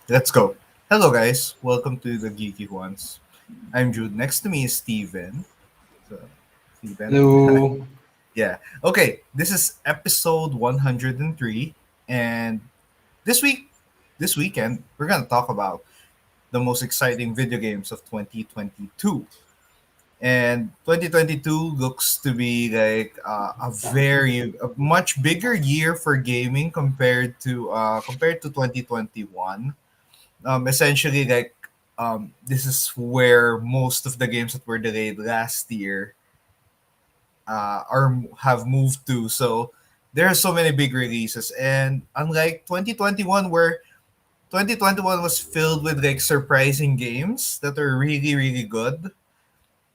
Let's go. Hello, guys. Welcome to the GEEKYJUANS. I'm Jude. Next to me is Steven. So, Steven. Hello. Yeah. Okay. This is episode 103. And this week, this weekend, we're going to talk about the most exciting video games of 2022. And 2022 looks to be like a much bigger year for gaming compared to 2021. Essentially, this is where most of the games that were delayed last year are have moved to. So there are so many big releases, and unlike 2021, where 2021 was filled with like surprising games that are really good.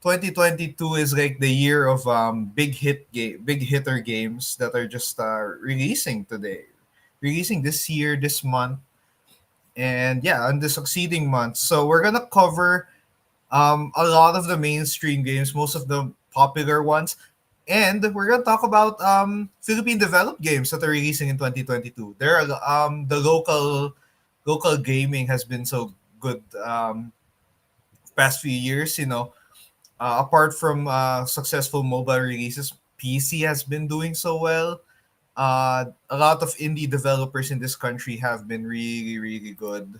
2022 is like the year of big hitter games that are just releasing this year, this month, and yeah, in the succeeding months. So we're gonna cover a lot of the mainstream games, most of the popular ones, and we're gonna talk about Philippine developed games that are releasing in 2022. There are the local gaming has been so good past few years. Apart from successful mobile releases, PC has been doing so well. A lot of indie developers in this country have been really good,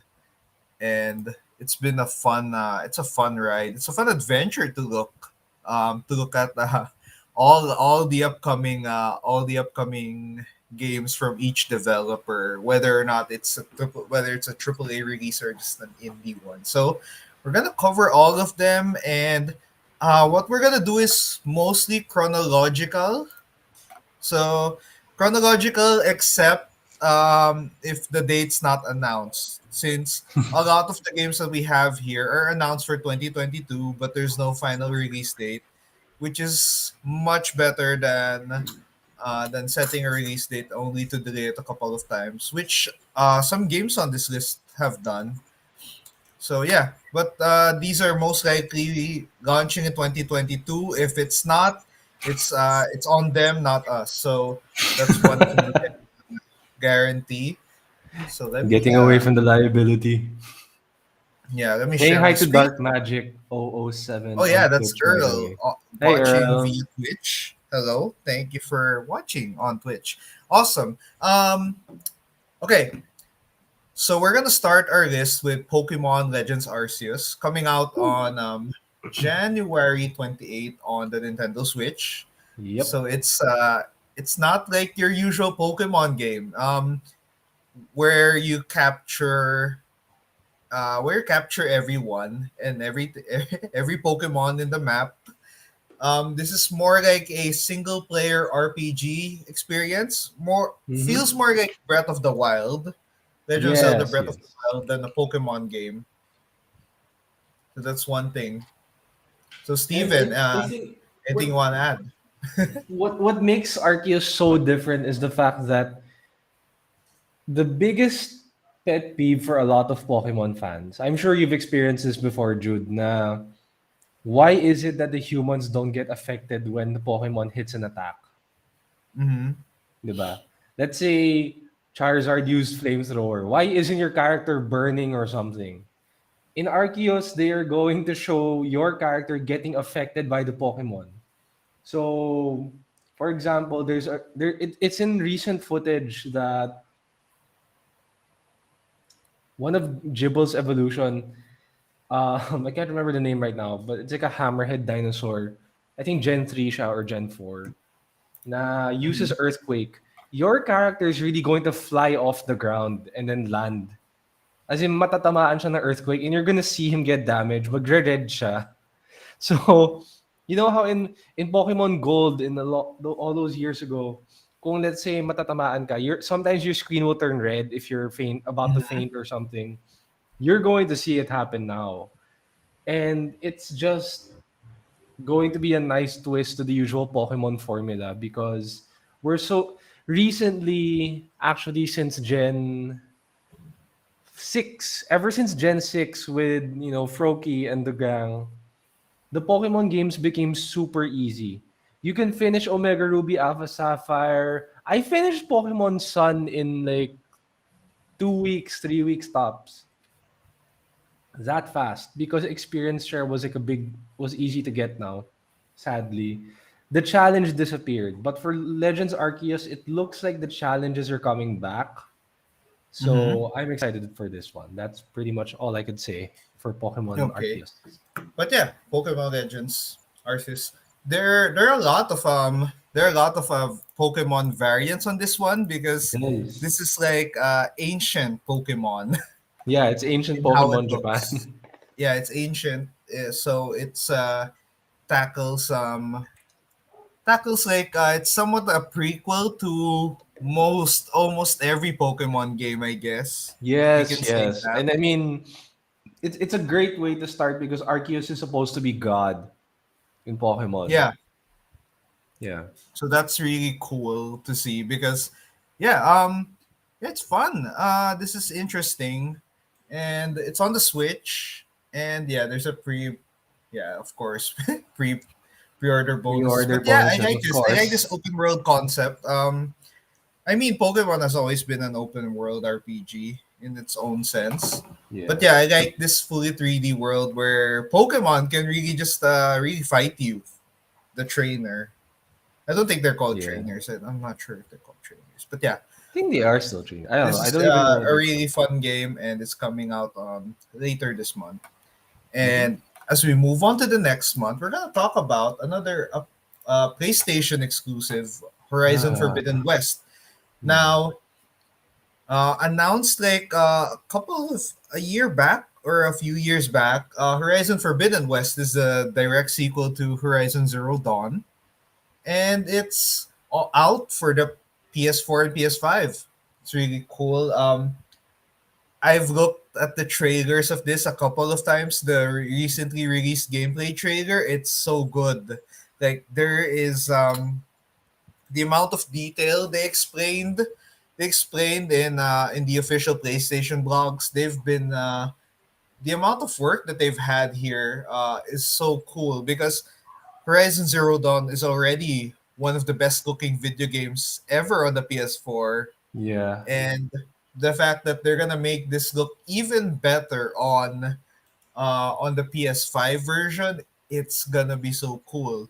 and it's a fun ride. It's a fun adventure to look at all the upcoming games from each developer, whether or not whether it's a triple A release or just an indie one. So we're gonna cover all of them, and what we're gonna do is mostly chronological. So chronological, except if the date's not announced, since a lot of the games that we have here are announced for 2022, but there's no final release date, which is much better than setting a release date only to delay it a couple of times, which some games on this list have done. So yeah, but these are most likely launching in 2022. If it's not, it's on them, not us. So that's one thing we can guarantee. So Getting away from the liability. let me Saying share hi my to screen. Dark Magic Oh 007 yeah, on that's Twitch, by the Earl way. Hey, watching Earl. via Twitch. Hello, thank you for watching on Twitch. Awesome. Okay, so we're gonna start our list with Pokemon Legends Arceus coming out on January 28th on the Nintendo Switch. Yep. So it's not like your usual Pokemon game where you capture everyone and every Pokemon in the map. This is more like a single player RPG experience. More feels Mm-hmm. more like Breath of the Wild, Legend of Zelda Yes, Breath of the yes. Wild than a Pokemon game. So that's one thing. So And Steven, I think anything you want to add? what makes Arceus so different is the fact that the biggest pet peeve for a lot of Pokemon fans. I'm sure you've experienced this before, Jude. Na why is it that the humans don't get affected when the Pokemon hits an attack? Mm-hmm. 'Di ba? Let's say Charizard used flamethrower. Why isn't your character burning or something? In Arceus, they are going to show your character getting affected by the Pokemon. So, for example, it's in recent footage that one of Gibble's evolution, I can't remember the name right now, but it's like a hammerhead dinosaur. I think Gen 3 siya or Gen 4. Na uses earthquake. Your character is really going to fly off the ground and then land. As in, matatamaan siya ng earthquake and you're gonna see him get damaged. Magre-red siya. So, you know how in Pokemon Gold all those years ago, kung let's say matatamaan ka, sometimes your screen will turn red if you're about to faint or something. You're going to see it happen now. And it's just going to be a nice twist to the usual Pokemon formula because we're so recently, actually since Gen 6, ever since Gen 6 with, Froakie and the gang, the Pokemon games became super easy. You can finish Omega Ruby, Alpha Sapphire. I finished Pokemon Sun in like 2 weeks, 3 weeks tops. that fast because experience share was like a big was easy to get now. Sadly, the challenge disappeared. But for Legends Arceus, it looks like the challenges are coming back. Mm-hmm. So I'm excited for this one. That's pretty much all I could say for Pokemon Okay. Arceus. But yeah, Pokemon Legends, Arceus. There are a lot of Pokemon variants on this one because this Nice. is like ancient Pokemon Yeah, it's ancient in how it Pokemon looks. Japan. Yeah, it's ancient, so it's tackles like it's somewhat a prequel to most almost every Pokemon game, I guess. We Yes, can say yes. that. And I mean, it's a great way to start because Arceus is supposed to be God in Pokemon. Yeah, Yeah. so that's really cool to see because yeah, it's fun. This is interesting, and it's on the Switch, and yeah, there's a yeah, of course, pre pre-order bonuses. Pre-order But yeah, I bonuses, like of this. I like this course. open world concept. I mean, Pokemon has always been an open world RPG in its own sense. But Yeah. yeah, I like this fully 3D world where Pokemon can really just really fight you, the trainer. I don't think they're called Yeah. trainers. I'm not sure if they're called trainers. But yeah, I think they are still trained. I don't know. this I is don't even know what a they're really called. fun game and it's coming out later this month. Hmm. And as we move on to the next month, we're going to talk about another PlayStation exclusive, Horizon Ah. Forbidden West. Hmm. Now, announced like a year back or a few years back, Horizon Forbidden West is the direct sequel to Horizon Zero Dawn, and it's out for the PS4 and PS5. It's really cool. I've looked at the trailers of this a couple of times. The recently released gameplay trailer, it's so good. Like there is the amount of detail they explained in the official PlayStation blogs. They've been the amount of work that they've had here is so cool because Horizon Zero Dawn is already one of the best looking video games ever on the PS4, Yeah. and the fact that they're gonna make this look even better on the PS5 version, it's gonna be so cool.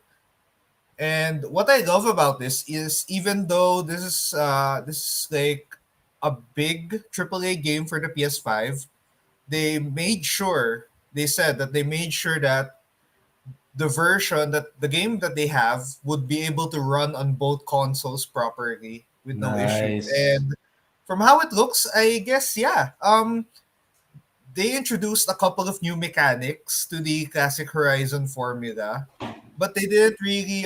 And what I love about this is even though this is like a big AAA game for the PS5, they said that they made sure that the game that they have would be able to run on both consoles properly with no issue. Nice. And from how it looks, I guess yeah. They introduced a couple of new mechanics to the classic Horizon formula, but they didn't really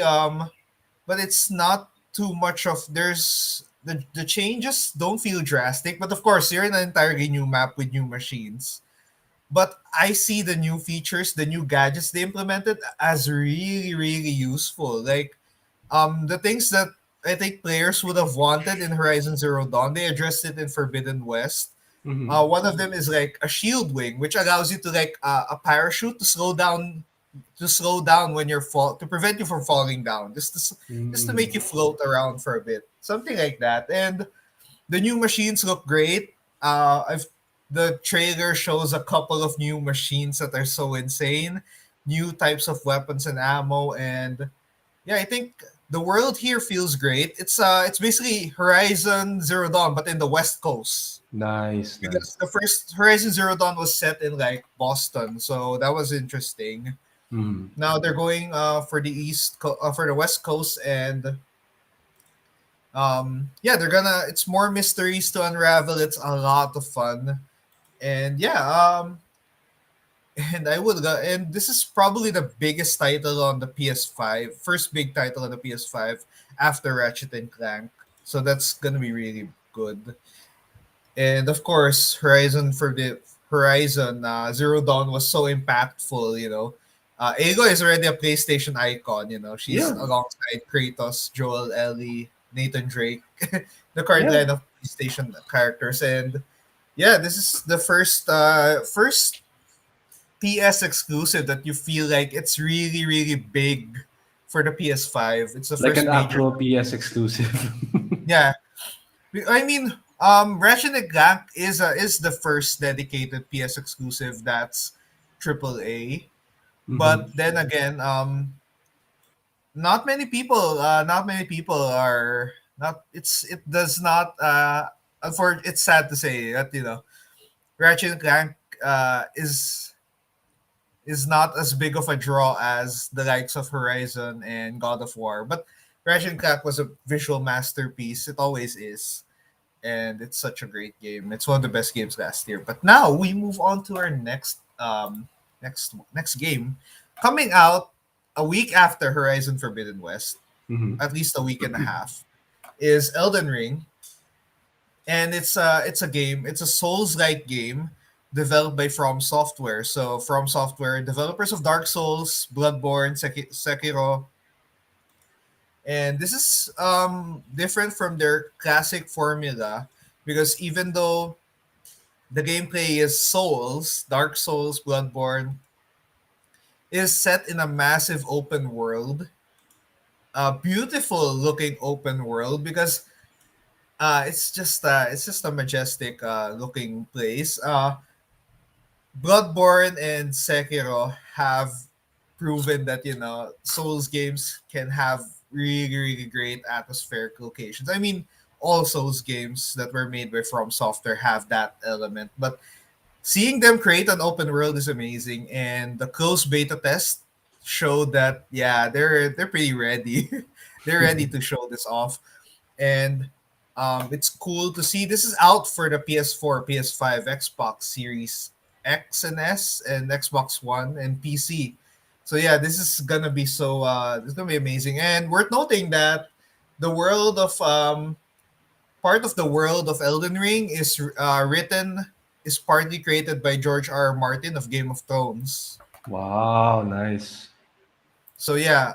but it's not too much of the changes don't feel drastic, but of course you're in an entirely new map with new machines. But I see the new features, the new gadgets they implemented as really, really useful. Like the things that I think players would have wanted in Horizon Zero Dawn, they addressed it in Forbidden West. Hmm. One of them is like a shield wing, which allows you to like a parachute to slow down when you're fall to prevent you from falling down, just to make you Hmm. float around for a bit, something like that. And the new machines look great. I've The trailer shows a couple of new machines that are so insane, new types of weapons and ammo, and yeah, I think the world here feels great. It's basically Horizon Zero Dawn, but in the West Coast. Nice, Because nice. the first Horizon Zero Dawn was set in like Boston, so that was interesting. Hmm. Now they're going for the West Coast, and yeah, they're gonna. It's more mysteries to unravel. It's a lot of fun, and yeah, and and this is probably the biggest title on the PS5, first big title on the PS5 after Ratchet and Clank. So that's gonna be really good. And of course, Horizon Zero Dawn was so impactful. Ego is already a PlayStation icon. She's Yeah. alongside Kratos, Joel, Ellie, Nathan Drake, the current Yeah. line of PlayStation characters. And yeah, this is the first PS exclusive that you feel like it's really really big for the PS5. It's the Like first an major. actual PS exclusive. Yeah, I mean, Ratchet and Clank is the first dedicated PS exclusive that's triple A. Mm-hmm. But then again, not many people are not. It does not. It's sad to say that Ratchet and Clank is not as big of a draw as the likes of Horizon and God of War. But Ratchet and Clank was a visual masterpiece. It always is. And it's such a great game. It's one of the best games last year. But now we move on to our next game, coming out a week after Horizon Forbidden West, Mm-hmm. at least a week and a half, is Elden Ring, and it's a Souls-like game developed by From Software. So From Software, developers of Dark Souls, Bloodborne, Sekiro, and this is different from their classic formula because even though the gameplay is Souls, Dark Souls, Bloodborne, is set in a massive open world, a beautiful looking open world because it's just a majestic looking place. Bloodborne and Sekiro have proven that Souls games can have really really great atmospheric locations. I mean, all Souls games that were made by From Software have that element, but seeing them create an open world is amazing. And the closed beta test showed that yeah, they're pretty ready. They're ready to show this off, and it's cool to see this is out for the PS4, PS5, Xbox Series X and S, and Xbox One and PC. So yeah, this is gonna be this is gonna be amazing. And worth noting that the world of part of the world of Elden Ring is partly created by George R. R. Martin of Game of Thrones. Wow, nice. So yeah,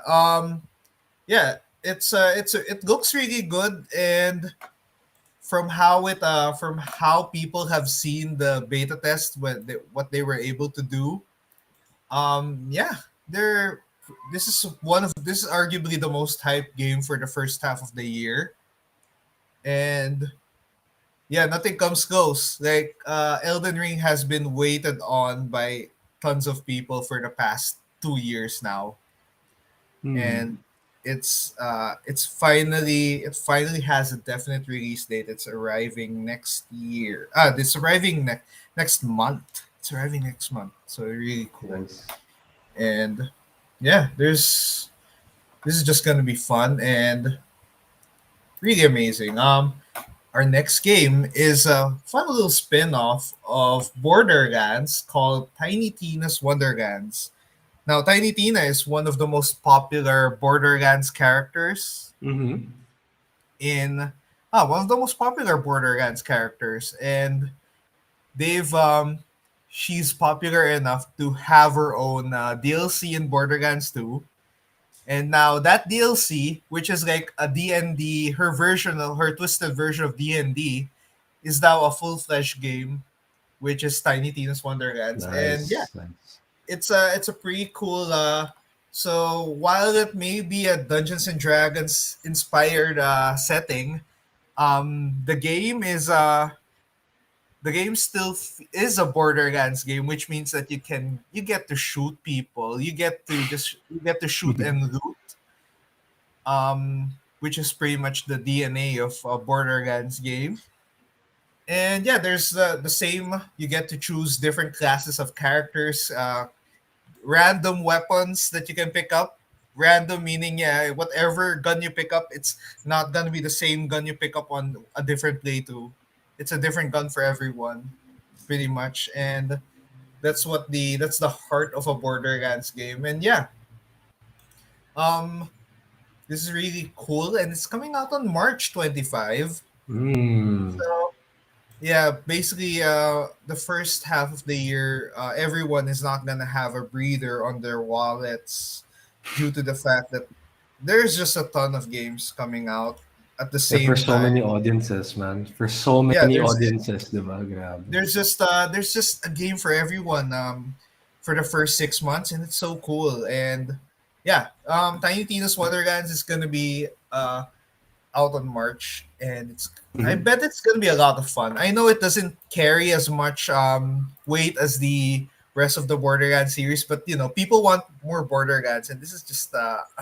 it looks really good, and from how people have seen the beta test, what they were able to do, yeah, they're this is arguably the most hyped game for the first half of the year, and yeah, nothing comes close. Like Elden Ring has been waited on by tons of people for the past 2 years now, Hmm. and it finally has a definite release date. It's arriving next year. Next month. It's arriving next month. So really cool. Nice. And yeah, there's this is just gonna be fun and really amazing. Our next game is a fun little spin-off of Borderlands called Tiny Tina's Wonderlands. Now, Tiny Tina is one of the most popular Borderlands characters Mm-hmm. in one of the most popular Borderlands characters, and they've she's popular enough to have her own DLC in Borderlands 2. And now that DLC, which is like a D&D, her twisted version of D&D, is now a full-fledged game, which is Tiny Tina's Wonderlands. And yeah, Nice, nice. it's a pretty cool so while it may be a Dungeons and Dragons inspired setting, the game is a Borderlands game, which means that you get to shoot people, you get to shoot and loot, which is pretty much the DNA of a Borderlands game. And yeah, there's the same. You get to choose different classes of characters, random weapons that you can pick up. Random meaning, yeah, whatever gun you pick up, it's not gonna be the same gun you pick up on a different playthrough. It's a different gun for everyone, pretty much, and that's the heart of a Borderlands game. And yeah, um, this is really cool, and it's coming out on March 25. Mm. So yeah, basically, the first half of the year, everyone is not gonna have a breather on their wallets due to the fact that there's just a ton of games coming out at the Yeah, for same so many time. audiences, man. For so Yeah, many audiences, diba? Grabe. there's just a game for everyone for the first 6 months, and it's so cool. And yeah, Tiny Tina's Wonderlands is gonna be out on March, and I Mm-hmm. bet it's gonna be a lot of fun. I know it doesn't carry as much weight as the rest of the Borderlands series, but people want more Borderlands, and this is just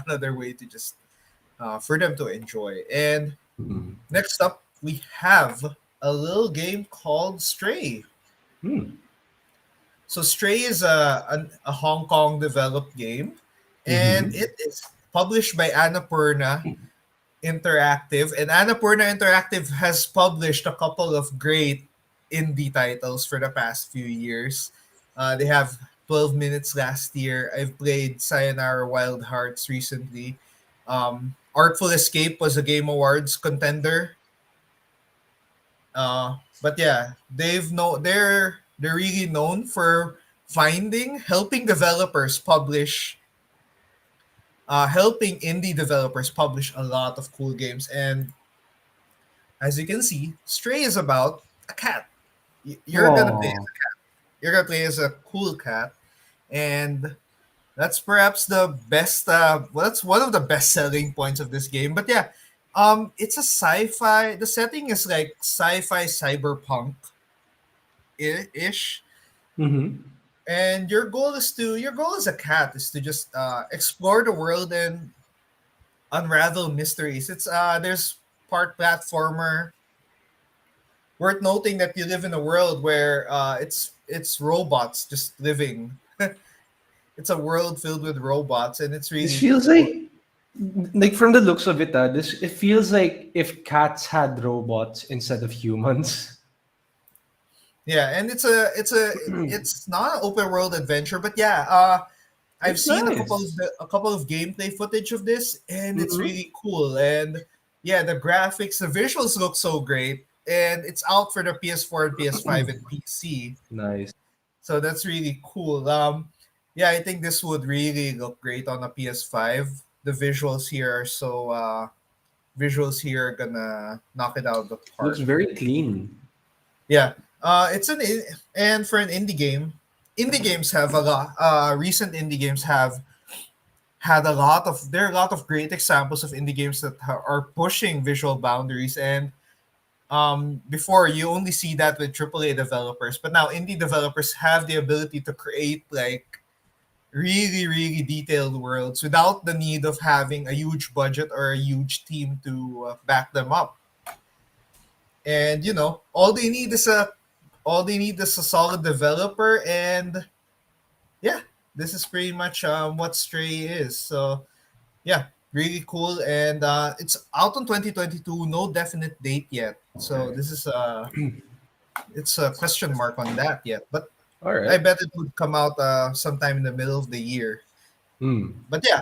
another way to just for them to enjoy. And Mm. next up, we have a little game called Stray. Mm. So Stray is a Hong Kong developed game, and Mm-hmm. it is published by Annapurna Interactive. And Annapurna Interactive has published a couple of great indie titles for the past few years. They have 12 Minutes last year. I've played Sayonara Wild Hearts recently. Artful Escape was a Game Awards contender. But yeah, they're really known for helping developers publish, helping indie developers publish a lot of cool games. And as you can see, Stray is about a cat. You're gonna play. Oh. You're gonna play as a cool cat, and that's perhaps the best. Well, that's one of the best selling points of this game. But yeah, it's a sci-fi. The setting is like sci-fi cyberpunk ish, Mm-hmm. and your goal as a cat is to just explore the world and unravel mysteries. It's there's part platformer. Worth noting that you live in a world where it's robots just living. It's a world filled with robots, and it's This really feels cool. like from the looks of it, this it feels like if cats had robots instead of humans. Yeah, and it's not an open world adventure, but yeah, I've Looks seen nice. a couple of gameplay footage of this, and it's Mm-hmm. really cool. And yeah, the graphics, the visuals look so great, and it's out for the PS4 and PS5 and PC. Nice. So that's really cool. Yeah, I think this would really look great on a PS5. The visuals here are gonna knock it out of the Looks park. very clean. Yeah. And for an indie games have a lot. Recent indie games have had a lot of there are a lot of great examples of indie games that are pushing visual boundaries. And before you only see that with AAA developers, but now indie developers have the ability to create like really detailed worlds without the need of having a huge budget or a huge team to back them up. And all they need is a solid developer. And yeah, this is pretty much what Stray is. So yeah, really cool. And it's out in 2022. No definite date yet. So Okay. this is it's a question mark on that yet. But All I right. bet it would come out sometime in the middle of the year. Hmm. But yeah,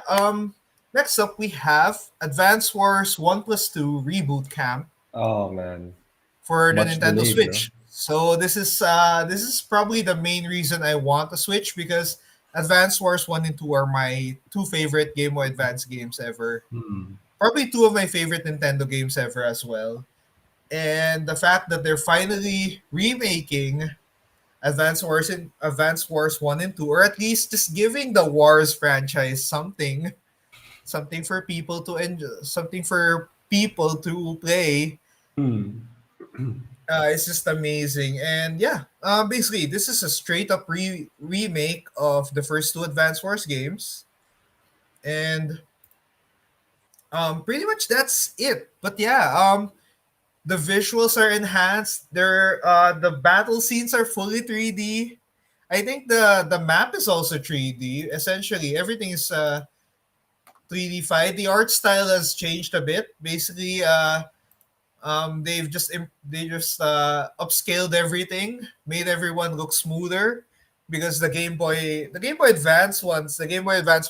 next up we have Advance Wars 1 plus 2 Reboot Camp Oh man, for the much Nintendo delayed, no? Switch. So this is probably the main reason I want a Switch, because Advance Wars 1 and 2 are my two favorite Game Boy Advance games ever. Hmm. Probably two of my favorite Nintendo games ever as well. And the fact that they're finally remaking Advance Wars 1 and 2, or at least just giving the Wars franchise something for people to enjoy, something for people to play. Hmm. It's just amazing. And yeah, basically this is a straight up remake of the first two Advance Wars games. And pretty much that's it. But yeah, the visuals are enhanced. The battle scenes are fully 3D. I think the map is also 3D. Essentially, everything is 3D-fied. The art style has changed a bit. Basically, they just upscaled everything, made everyone look smoother, because the Game Boy Advance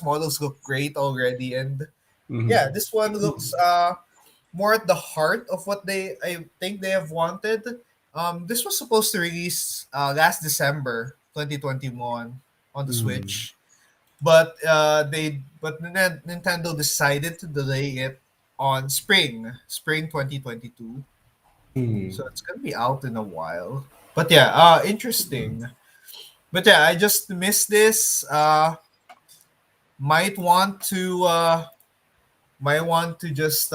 models look great already. And yeah, Hmm. this one looks more at the heart of what I think they have wanted. This was supposed to release last December 2021 on the Hmm. Switch, but Nintendo decided to delay it on spring 2022. Hmm. So it's gonna be out in a while. But yeah, interesting. But yeah, I just missed this. Might want to just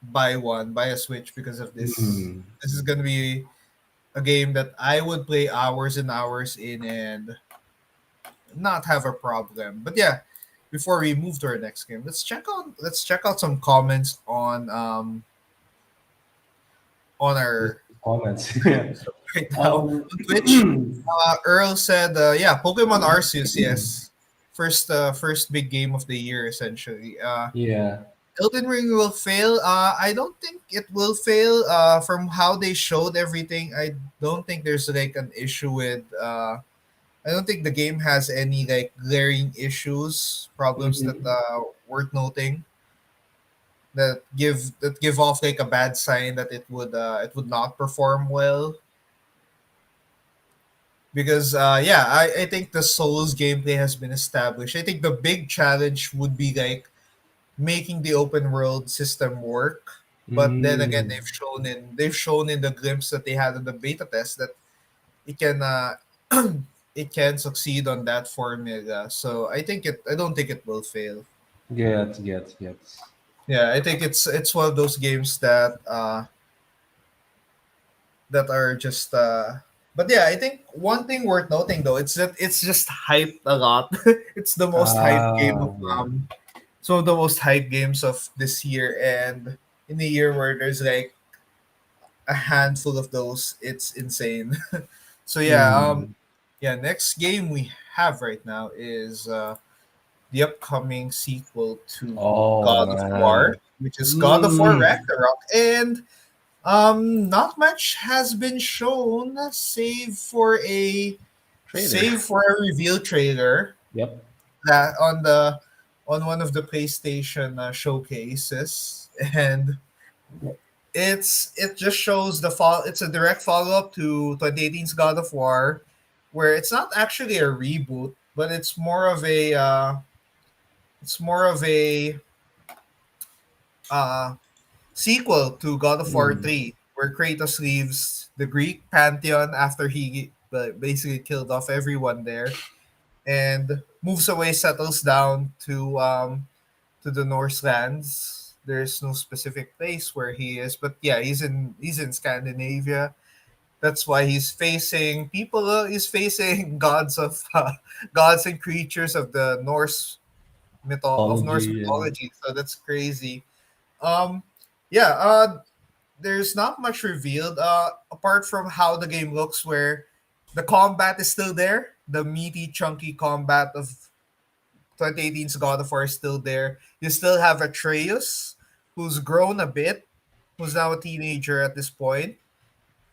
buy a Switch because of this. Hmm. This is gonna be a game that I would play hours and hours in and not have a problem. But yeah, before we move to our next game, let's check out some comments on Just our comments. Yeah. right now Um, on Twitch. Earl said, yeah, Pokemon Arceus, yes. First big game of the year, essentially. yeah. Elden Ring will fail. I don't think it will fail. From how they showed everything, I don't think there's like an issue with. I don't think the game has any like glaring issues, problems that Mhm. worth noting that give off like a bad sign that it would not perform well. Because yeah, I think the Souls gameplay has been established. I think the big challenge would be like making the open world system work. But then again, Mm. they've shown in the glimpse that they had in the beta test that it can it can succeed on that formula. So I don't think it will fail. Gets. Yeah, I think it's one of those games that are just but yeah, I think one thing worth noting though, it's that it's just hyped a lot. It's the most hyped game of Yeah. some of the most hyped games of this year, and in a year where there's like a handful of those, it's insane. So yeah, Mm. yeah, next game we have right now is the upcoming sequel to Oh God of War, man. which is God of War Mm. Ragnarok. And not much has been shown Traitor. save for a reveal trailer Yep. that on one of the PlayStation showcases, and it just shows the fall. It's a direct follow up to 2018's God of War, where it's not actually a reboot, but it's more of a uh, sequel to God of War Mm. 3, where Kratos leaves the Greek pantheon after he basically killed off everyone there, and moves away, settles down to the Norse lands. There's no specific place where he is, but yeah, he's in Scandinavia. That's why he's facing people. He's facing gods and creatures of the Norse Mythology and mythology. So that's crazy. Um, yeah. There's not much revealed apart from how the game looks, where the combat is still there. The meaty, chunky combat of 2018's God of War is still there. You still have Atreus, who's grown a bit, who's now a teenager at this point,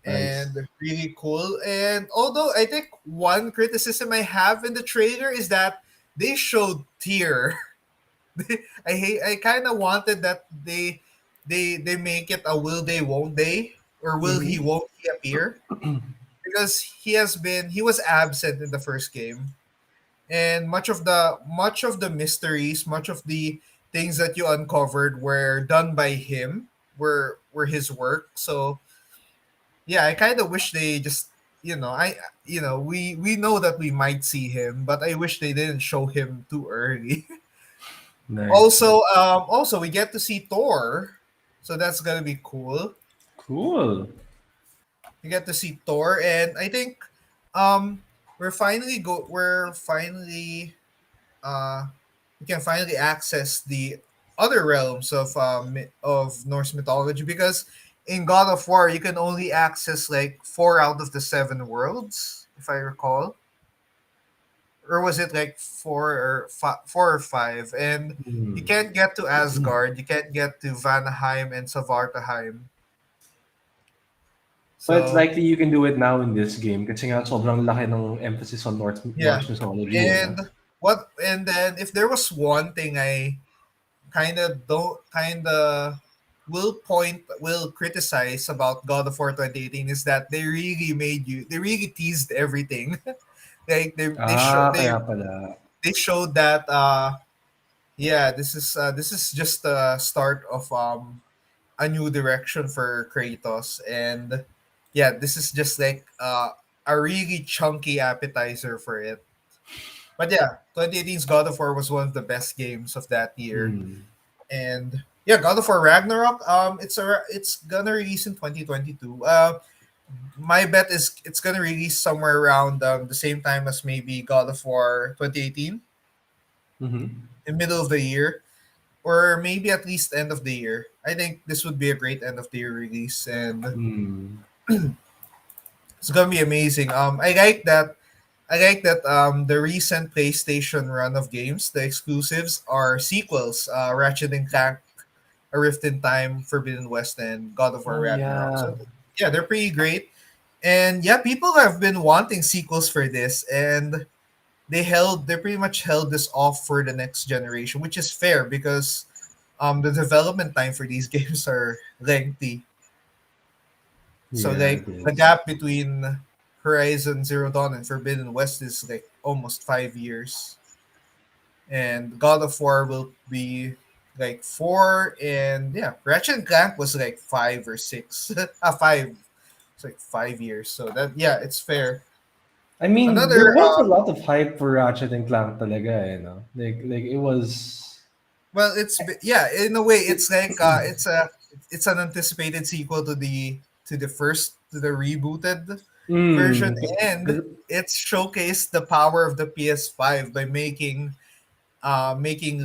nice. and really cool. And although I think one criticism I have in the trailer is that they showed Tyr. I kind of wanted that they make it a will they won't they, or will he Mm-hmm. won't he appear, because he was absent in the first game, and much of the mysteries, much of the things that you uncovered were done by him, were his work. So yeah, I kind of wish they just we know that we might see him, but I wish they didn't show him too early. Nice. Also we get to see Thor, so that's gonna be cool. Cool. We get to see Thor, and I think um we're finally uh we can finally access the other realms of Norse mythology, because in God of War you can only access like 4 out of the 7 worlds, if I recall, or was it like 4 or 5? And you Mm. can't get to Asgard, you can't get to Vanaheim and Svartalheim. But it's So likely you can do it now in this game kasi nga sobrang laki ng emphasis on yeah, Norse mythology, eh, and no? then if there was one thing I kind of will criticize about God of War 2018, is that they really teased everything. Like Kaya pala. they showed that yeah, this is just the start of a new direction for Kratos, and yeah, this is just like a really chunky appetizer for it. But yeah, 2018's God of War was one of the best games of that year. Mm. And yeah, God of War Ragnarok. It's gonna release in 2022. my bet is it's gonna release somewhere around the same time as maybe God of War 2018, Mm-hmm. in middle of the year, or maybe at least end of the year. I think this would be a great end of the year release, and Mm. it's gonna be amazing. I like that the recent PlayStation run of games, the exclusives are sequels. Ratchet and Clank, A Rift in Time, Forbidden West, and God of War Oh Ragnarok. yeah. So yeah, they're pretty great. And yeah, people have been wanting sequels for this, and they pretty much held this off for the next generation, which is fair because the development time for these games are lengthy. So Yeah, like it the is. gap between Horizon Zero Dawn and Forbidden West is like almost 5 years, and God of War will be like 4, and yeah, Ratchet and Clank was like 5 or 6, 5. It's like 5 years, so that yeah, it's fair. I mean, Another there was a lot of hype for Ratchet and Clank talaga, Like it was. well, yeah, in a way, it's like it's an anticipated sequel to the rebooted version, Mm. and it's showcased the power of the PS5 by making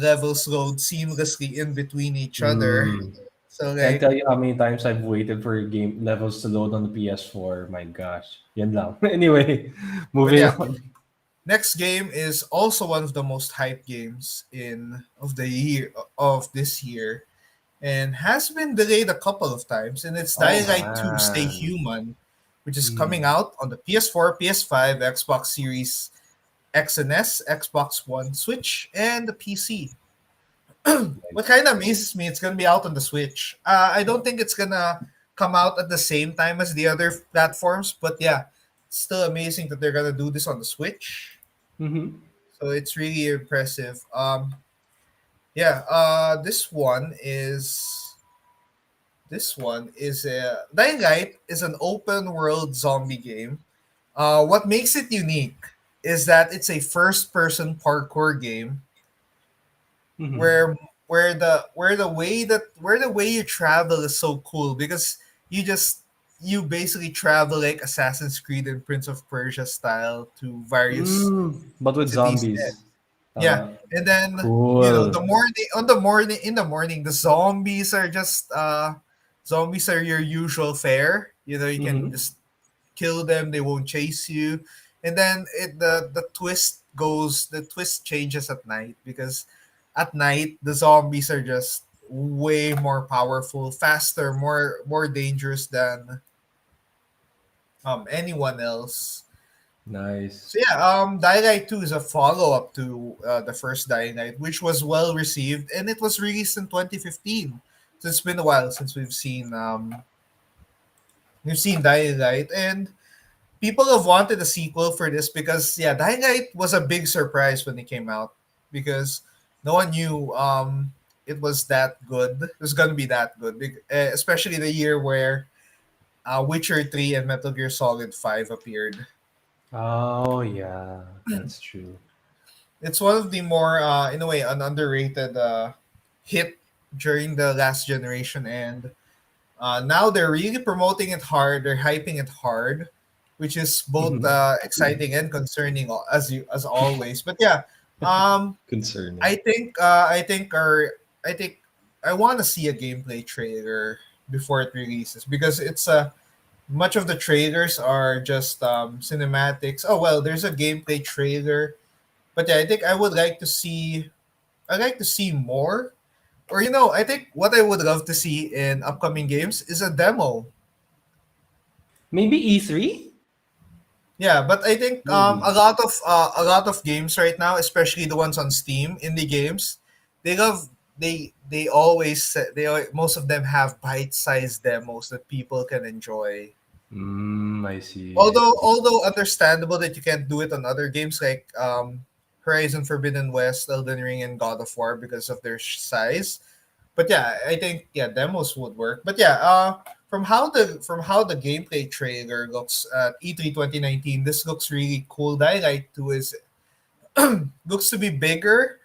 levels load seamlessly in between each other. Mm. So Can't like tell you how many times I've waited for game levels to load on the PS4. My gosh. Yan lang. Anyway, but moving yeah, on. next game is also one of the most hyped games in of the year of this year, and has been delayed a couple of times, and it's Oh Dying Light 2 Stay man. Human, which is coming Mm. out on the PS4, PS5, Xbox Series X and S, Xbox One, Switch, and the PC. What Nice. kind of amazes me, it's gonna be out on the Switch. I don't think it's gonna come out at the same time as the other platforms, but yeah, it's still amazing that they're gonna do this on the Switch. Mm-hmm. So it's really impressive. Yeah. This one is a Dying Light is an open world zombie game. What makes it unique is that it's a first person parkour game Mm-hmm. where where the way you travel is so cool because you just you basically travel like Assassin's Creed and Prince of Persia style to various Mm. But with cities. zombies. Yeah, Tama. and then Cool. the morning, the zombies are your usual fare. You can Mm-hmm. just kill them; they won't chase you. And then the twist changes at night because at night the zombies are just way more powerful, faster, more dangerous than anyone else. Nice. So yeah, Dying Light 2 is a follow-up to the first Dying Light, which was well received, and it was released in 2015. So it's been a while since we've seen Dying Light, and people have wanted a sequel for this because yeah, Dying Light was a big surprise when it came out because no one knew it was that good. It was gonna be that good, especially the year where Witcher 3 and Metal Gear Solid 5 appeared. Oh yeah, that's true. It's one of the more, in a way, an underrated hit during the last generation, and now they're really promoting it hard. They're hyping it hard, which is both Mm-hmm. exciting and concerning as always. But yeah, um, Concerning. I think I want to see a gameplay trailer before it releases because it's much of the trailers are just cinematics. Oh well, there's a gameplay trailer, but yeah, I think I'd like to see more. Or I think what I would love to see in upcoming games is a demo. Maybe E3? Yeah, but I think Maybe. a lot of games right now, especially the ones on Steam, indie games, they love they always most of them have bite-sized demos that people can enjoy. Mm, I see, I Although see. although understandable that you can't do it on other games like Horizon Forbidden West, Elden Ring, and God of War because of their size. But yeah, I think yeah, demos would work. But yeah, from how the gameplay trailer looks at E3 2019, this looks really cool. Dying Light 2 is looks to be bigger.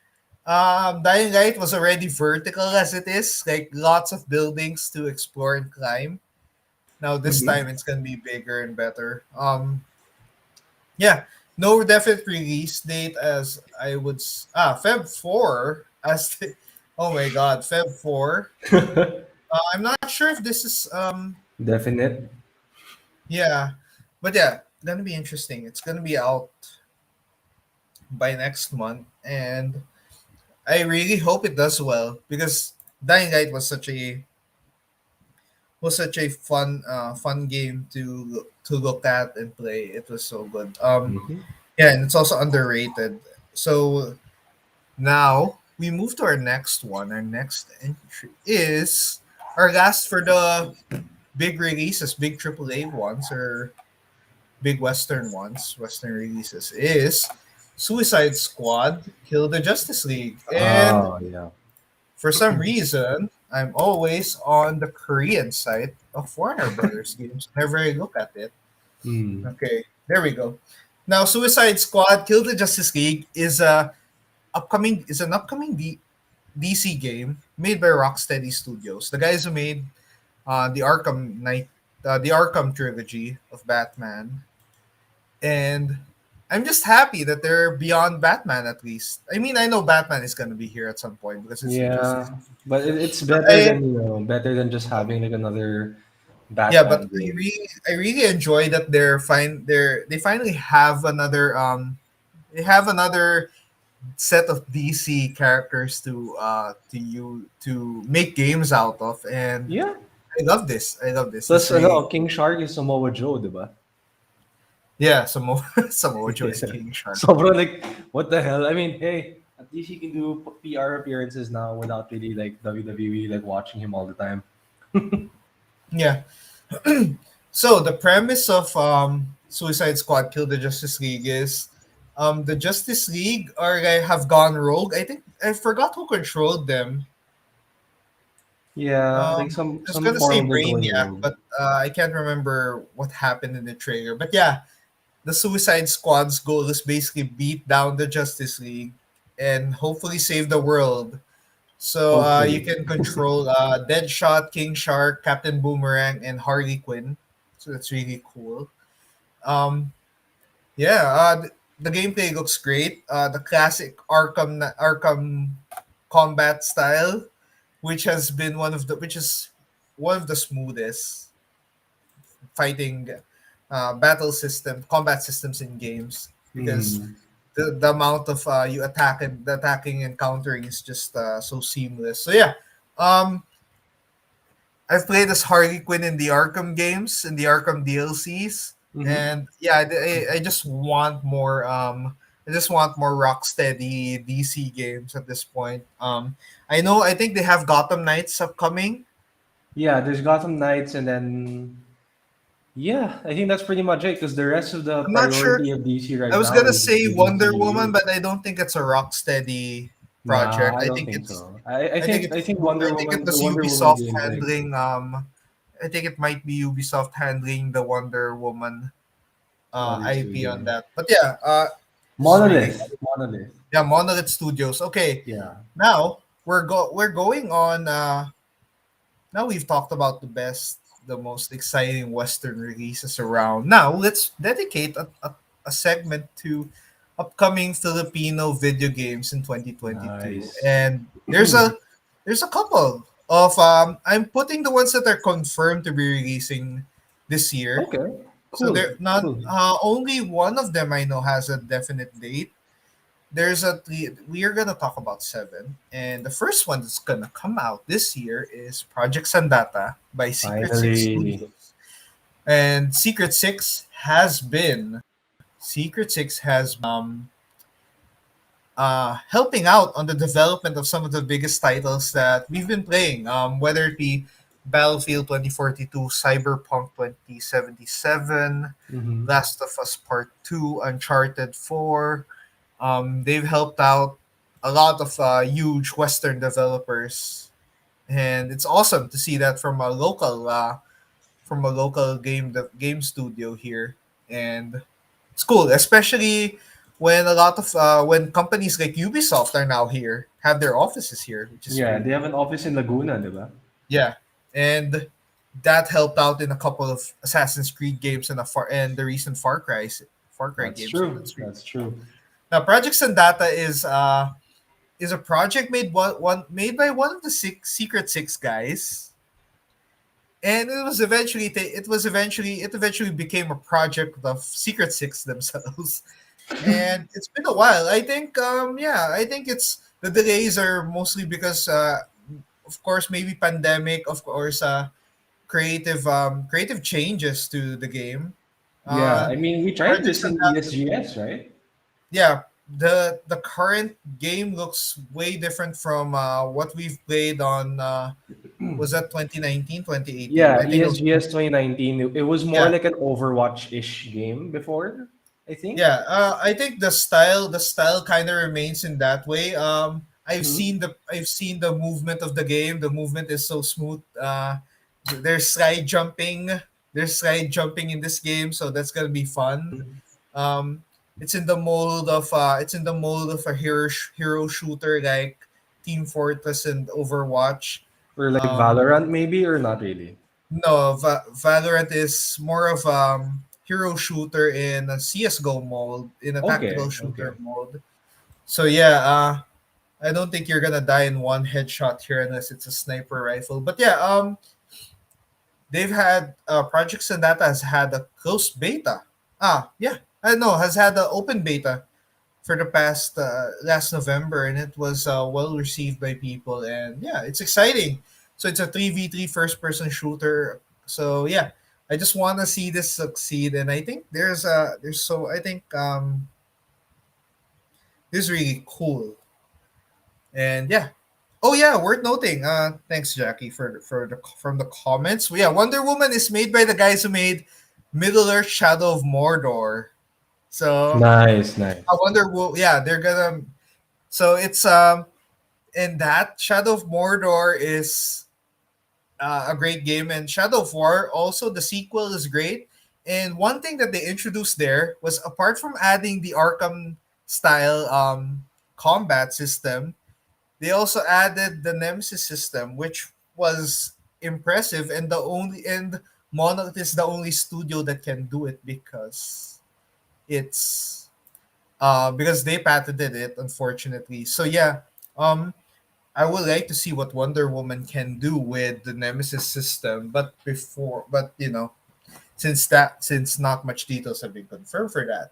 Dying Light was already vertical as it is, like lots of buildings to explore and climb. Now this Mhm. time it's gonna be bigger and better. Yeah, no definite release date as I would Feb 4 as oh my god, Feb 4. I'm not sure if this is Definite. yeah, but yeah, gonna be interesting. It's gonna be out by next month, and I really hope it does well because Dying Light was such a fun game to look at and play. It was so good. Mhm. Yeah, and it's also underrated. So now we move to our next one. Our next entry is our last for the big releases, big AAA ones or big Western ones, Western releases is Suicide Squad Kill the Justice League. And Oh, yeah. for some reason, I'm always on the Korean side of Warner Brothers games whenever I look at it. Mm. Okay, there we go. Now, Suicide Squad Kill the Justice League is an upcoming DC game made by Rocksteady Studios, the guys who made the Arkham trilogy of Batman, and I'm just happy that they're beyond Batman at least. I mean, I know Batman is gonna be here at some point because it's the Justice. Yeah, but it's But better than better than just having like another yeah, but Batman I game. really, I really enjoy that they finally have another set of DC characters to make games out of, and Yeah. I love this. I love this. This Plus, really King Shark is Samoa Joe, diba? yeah. Samoa Samoa Joe is King Shark. So, bro, like, what the hell? I mean, hey, at least he can do PR appearances now without really like WWE like watching him all the time. Yeah. So the premise of Suicide Squad Kill the Justice League is the Justice League have gone rogue. I think I forgot who controlled them. Yeah, like I was some gonna form say of like going Brainiac, rogue. but I can't remember what happened in the trailer. But yeah, the Suicide Squad's goal is basically beat down the Justice League and hopefully save the world. So you Hopefully. can control Deadshot, King Shark, Captain Boomerang, and Harley Quinn. So that's really cool. Um, yeah, the gameplay looks great. The classic Arkham combat style, which is one of the smoothest fighting combat systems in games because Mm. the amount of you attack and the attacking and countering is just so seamless. So yeah, um, I've played as Harley Quinn in the Arkham games, in the Arkham DLCs, Mm-hmm. and yeah, I just want more. I just want more Rocksteady DC games at this point. I know. I think they have Gotham Knights upcoming. Yeah, there's Gotham Knights, and then yeah, I think that's pretty much it. Because the rest of the I'm not sure. priority of DC I right was now gonna is say releasing Wonder Woman, EU. but I don't think it's a Rocksteady Nah, project. I I don't think think it's. so. I think Wonder it Woman, the was Wonder Woman Ubisoft games, like handling. I think it might be Ubisoft handling the Wonder Woman other IP on studio. that. But yeah, this is really Monolith. yeah, Monolith Studios. Okay, Yeah, now we're going on. Now we've talked about the most exciting Western releases around. Now let's dedicate a segment to upcoming Filipino video games in 2022. nice. And there's a couple of I'm putting the ones that are confirmed to be releasing this year. Okay, So cool, there not cool. only one of them I know has a definite date. We are gonna talk about seven, and the first one that's gonna come out this year is Project Sandata by Secret Six Finally. Studios. And Secret Six has been helping out on the development of some of the biggest titles that we've been playing, whether it be Battlefield 2042, Cyberpunk 2077, Mm-hmm. Last of Us Part 2, Uncharted 4. They've helped out a lot of huge Western developers, and it's awesome to see that from a local game studio here, and it's cool, especially when companies like Ubisoft are now here, have their offices here, which is Yeah, they really have an cool. office in Laguna, diba? Yeah, and that helped out in a couple of Assassin's Creed games and the recent Far Cry That's game. So true. that's really That's cool. true. Now, Project Sandata is a project made by one of the Secret Six guys, and it eventually became a project of Secret Six themselves. And it's been a while. I think it's the delays are mostly because of course maybe pandemic, of course creative changes to the game. Yeah, Uh I mean, we tried Project this in Sandata, ESGS, right? yeah, the current game looks way different from what we've played on was that 2019, 2018? I Yeah, think it was ESGS 2019. It was more yeah. like an Overwatch-ish game before, I think. Yeah, I think the style kind of remains in that way. Hmm. I've seen the movement of the game. The movement is so smooth. There's slide jumping. There's slide jumping in this game, so that's gonna be fun. Um, it's in the mold of a hero shooter like Team Fortress and Overwatch. Or like Um, Valorant, maybe, or not really. no, Valorant is more of hero shooter in a CS:GO mode, in a tactical Okay, shooter okay. mode. So yeah, I don't think you're gonna die in one headshot here unless it's a sniper rifle. But yeah, they've had Project Sandata has had a closed beta. Yeah, I know has had an open beta for the past last November, and it was well received by people. And yeah, it's exciting. So it's a 3v3 first person shooter. So yeah, I just want to see this succeed, and I think there's so I think this is really cool. And yeah. Oh yeah, worth noting. Thanks Jackie for the from the comments. Well, yeah, Wonder Woman is made by the guys who made Middle Earth: Shadow of Mordor. So Nice, I nice. wonder, yeah, they're gonna. So it's and that Shadow of Mordor is a great game, and Shadow of War also the sequel is great. And one thing that they introduced there was apart from adding the Arkham style combat system, they also added the Nemesis system, which was impressive, and Monolith is the only studio that can do it it's because they patented it, unfortunately. So yeah, um, I would like to see what Wonder Woman can do with the Nemesis system, but since not much details have been confirmed for that,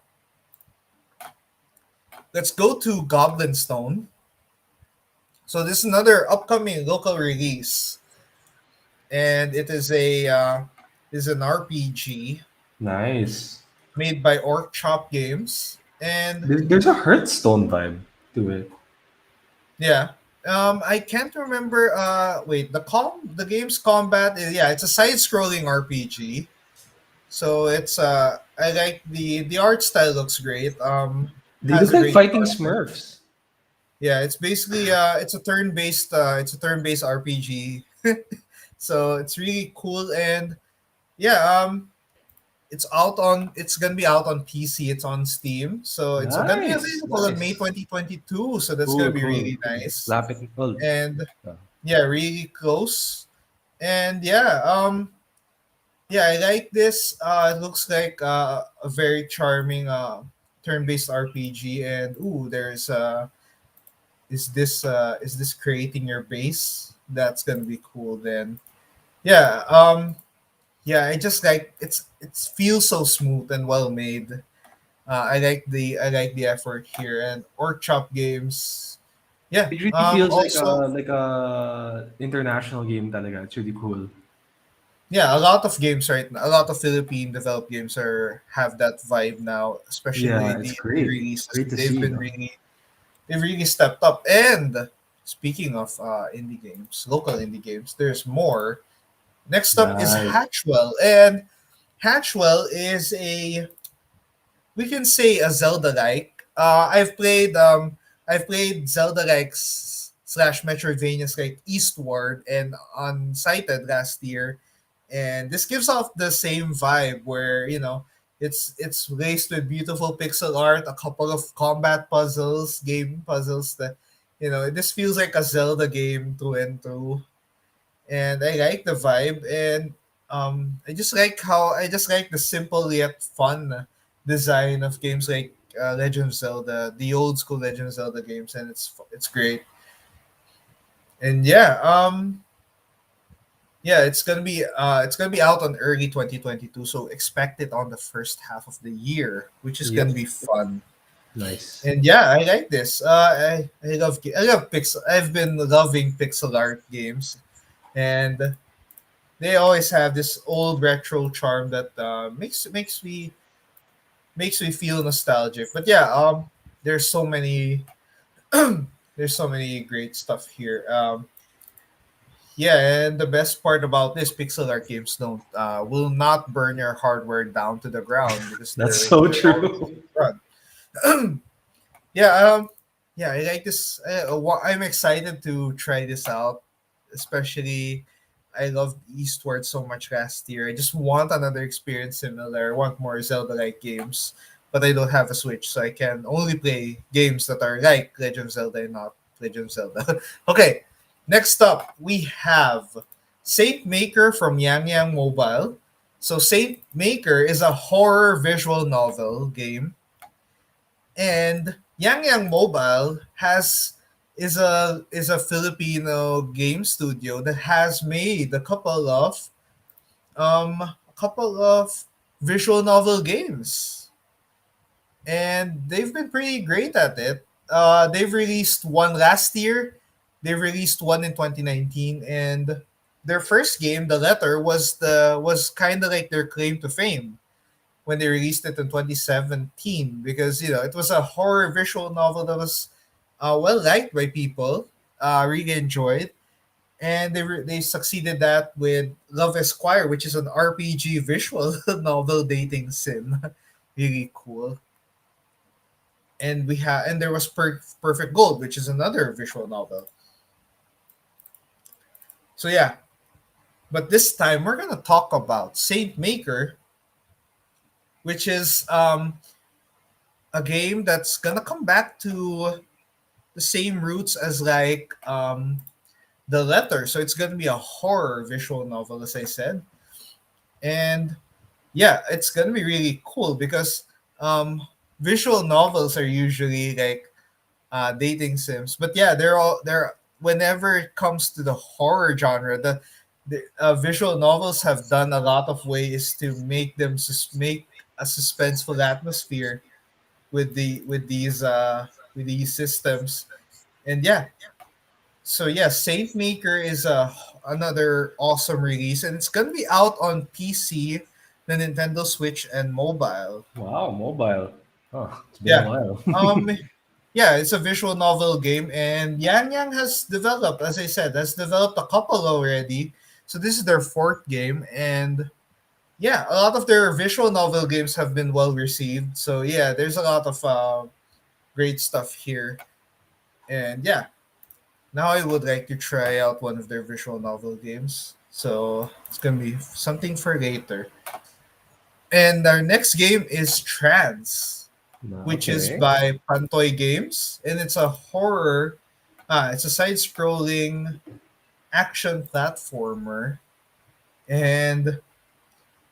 let's go to Goblin Stone. So this is another upcoming local release, and it is an RPG Nice. made by Orc Chop Games, and There's a Hearthstone vibe to it. yeah. I can't remember. Wait. The game's combat is yeah. It's a side-scrolling RPG. So it's I like the art style looks great. They Has look a like great fighting environment. Smurfs. Yeah, it's basically it's a turn-based RPG. So it's really cool, and yeah, it's gonna be out on PC. It's on Steam, so it's gonna be Nice, available in May nice. 2022. So that's gonna Cool, be cool, really cool. nice, Slap it. Well, and uh, yeah, really close. And yeah, yeah, I like this. It looks like a very charming turn-based RPG, and ooh, there's is this creating your base? That's gonna be cool. Then yeah, yeah, I just like it feels so smooth and well made. I like the effort here, and Orc Chop Games. Yeah. it really feels Also, like a international game talaga. It's really cool. yeah, a lot of games right now, a lot of Philippine developed games are have that vibe now, especially Yeah, it's the great. releases. Great to see. No? They've really stepped up. And speaking of indie games, local indie games, there's more. Next up is Nice. Hatchwell, and Hatchwell is a we can say a Zelda like. I've played Zelda like slash Metroidvanias like Eastward and Unsighted last year, and this gives off the same vibe where it's laced with beautiful pixel art, a couple of combat puzzles, game puzzles that this feels like a Zelda game through and through, and I like the vibe. And I just like the simple yet fun design of games like Legend of Zelda, the old school Legend of Zelda games, and it's great. And yeah, it's gonna be out on early 2022, so expect it on the first half of the year, which is gonna Yep. be fun. Nice. And yeah, I like this. I love pixel. I've been loving pixel art games, and they always have this old retro charm that makes me feel nostalgic. But yeah, there's so many there's so many great stuff here. Yeah, and the best part about this, pixel art games don't will not burn your hardware down to the ground because That's so they're always true. run. Yeah, yeah, I like this. I'm excited to try this out, especially. I loved Eastward so much last year. I just want another experience similar. I want more Zelda-like games, but I don't have a Switch, so I can only play games that are like Legend of Zelda and not Legend of Zelda. Okay, next up we have Saint Maker from Yang Yang Mobile. So Saint Maker is a horror visual novel game, and Yang Yang Mobile has is a Filipino game studio that has made a couple of visual novel games, and they've been pretty great at it. They've released one last year. They released one in 2019, and their first game, The Letter, was kind of like their claim to fame when they released it in 2017, because it was a horror visual novel that was well liked by people, really enjoyed, and they succeeded that with Love Esquire, which is an RPG visual novel dating sim. Really cool. And there was Perfect Gold, which is another visual novel. So yeah, but this time we're gonna talk about Saint Maker, which is a game that's gonna come back to the same roots as like the letter. So it's gonna be a horror visual novel, as I said. And yeah, it's gonna be really cool because visual novels are usually like dating sims. But yeah, they're whenever it comes to the horror genre, the visual novels have done a lot of ways to make a suspenseful atmosphere with these systems. And yeah, so yeah, Saint Maker is another awesome release, and it's gonna be out on PC, the Nintendo Switch, and mobile. Wow, mobile. Oh, it's been a Yeah, while. um, yeah, it's a visual novel game, and Yang Yang has developed, as I said, has developed a couple already. So this is their fourth game, and yeah, a lot of their visual novel games have been well received. So yeah, there's a lot of great stuff here, and yeah, now I would like to try out one of their visual novel games. So it's gonna be something for later. And our next game is Trance, which is Okay. by Pantoy Games, and it's a horror. It's a side-scrolling action platformer, and